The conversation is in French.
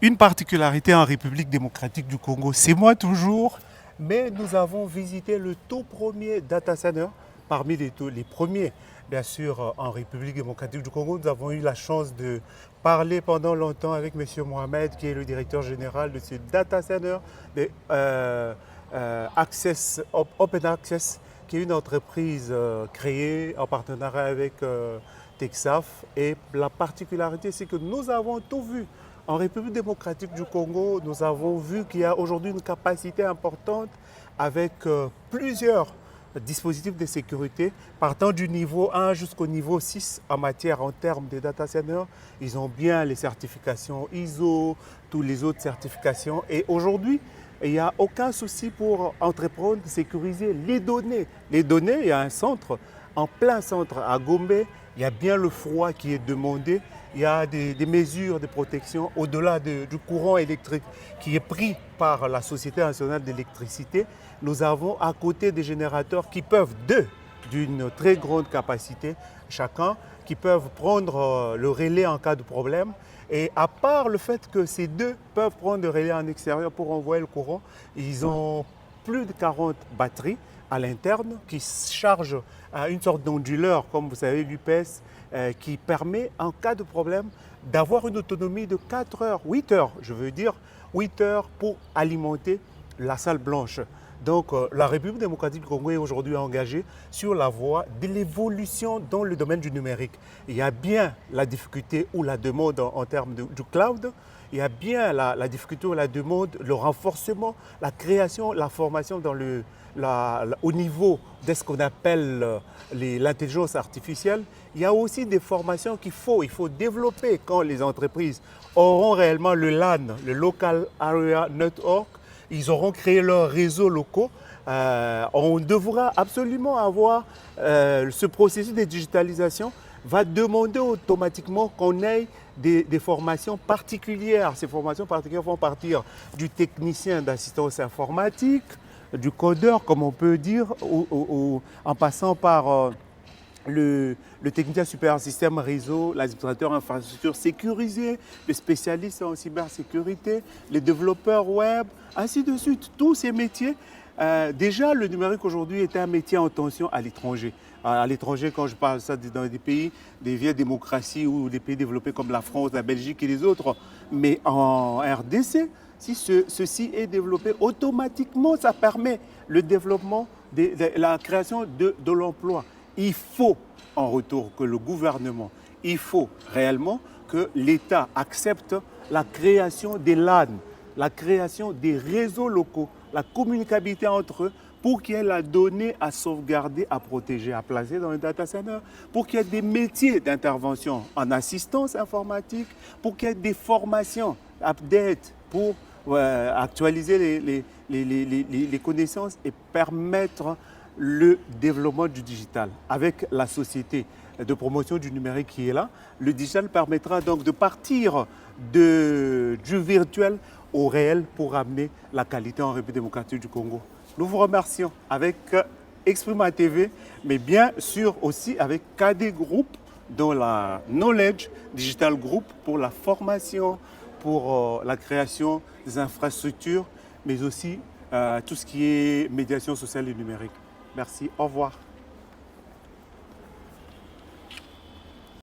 Une particularité en République démocratique du Congo, c'est moi toujours, mais nous avons visité le tout premier data center, parmi les premiers, bien sûr, en République démocratique du Congo. Nous avons eu la chance de parler pendant longtemps avec M. Mohamed, qui est le directeur général de ce data center de Open Access, qui est une entreprise créée en partenariat avec Texaf. Et la particularité, c'est que nous avons tout vu. En République démocratique du Congo, nous avons vu qu'il y a aujourd'hui une capacité importante avec plusieurs dispositifs de sécurité, partant du niveau 1 jusqu'au niveau 6 en termes de data centers. Ils ont bien les certifications ISO, toutes les autres certifications. Et aujourd'hui, il n'y a aucun souci pour entreprendre, sécuriser les données. Les données, il y a un centre, en plein centre à Gombe, il y a bien le froid qui est demandé. Il y a des mesures de protection au-delà du courant électrique qui est pris par la Société nationale d'électricité. Nous avons à côté des générateurs qui peuvent, d'une très grande capacité chacun, qui peuvent prendre le relais en cas de problème. Et à part le fait que ces deux peuvent prendre le relais en extérieur pour envoyer le courant, ils ont plus de 40 batteries à l'interne qui chargent à une sorte d'onduleur, comme vous savez, l'UPS, qui permet, en cas de problème, d'avoir une autonomie de 4 heures, 8 heures, je veux dire, 8 heures pour alimenter la salle blanche. Donc, la République démocratique du Congo est aujourd'hui engagée sur la voie de l'évolution dans le domaine du numérique. Il y a bien la difficulté ou la demande en termes du cloud, il y a bien la difficulté ou la demande, le renforcement, la création, la formation dans au niveau de ce qu'on appelle l'intelligence artificielle. Il y a aussi des formations il faut développer quand les entreprises auront réellement le LAN, le Local Area Network. Ils auront créé leurs réseaux locaux. On devra absolument avoir ce processus de digitalisation va demander automatiquement qu'on ait des formations particulières. Ces formations particulières vont partir du technicien d'assistance informatique, du codeur, comme on peut dire, en passant par le technicien supérieur système réseau, l'administrateur infrastructure sécurisée, le spécialiste en cybersécurité, les développeurs web, ainsi de suite. Tous ces métiers, déjà le numérique aujourd'hui est un métier en tension à l'étranger. À l'étranger, quand je parle de ça, dans des pays, des vieilles démocraties ou des pays développés comme la France, la Belgique et les autres, mais en RDC, si ceci est développé, automatiquement, ça permet le développement, la création de l'emploi. Il faut en retour que le gouvernement, il faut réellement que l'État accepte la création des LAN, la création des réseaux locaux, la communicabilité entre eux pour qu'il y ait la donnée à sauvegarder, à protéger, à placer dans le data center, pour qu'il y ait des métiers d'intervention en assistance informatique, pour qu'il y ait des formations, update, pour actualiser les connaissances et permettre le développement du digital. Avec la société de promotion du numérique qui est là, le digital permettra donc de partir du virtuel au réel pour amener la qualité en République démocratique du Congo. Nous vous remercions avec Exprima TV, mais bien sûr aussi avec KD Group, dans la Knowledge Digital Group pour la formation, pour la création des infrastructures, mais aussi tout ce qui est médiation sociale et numérique. Merci, au revoir.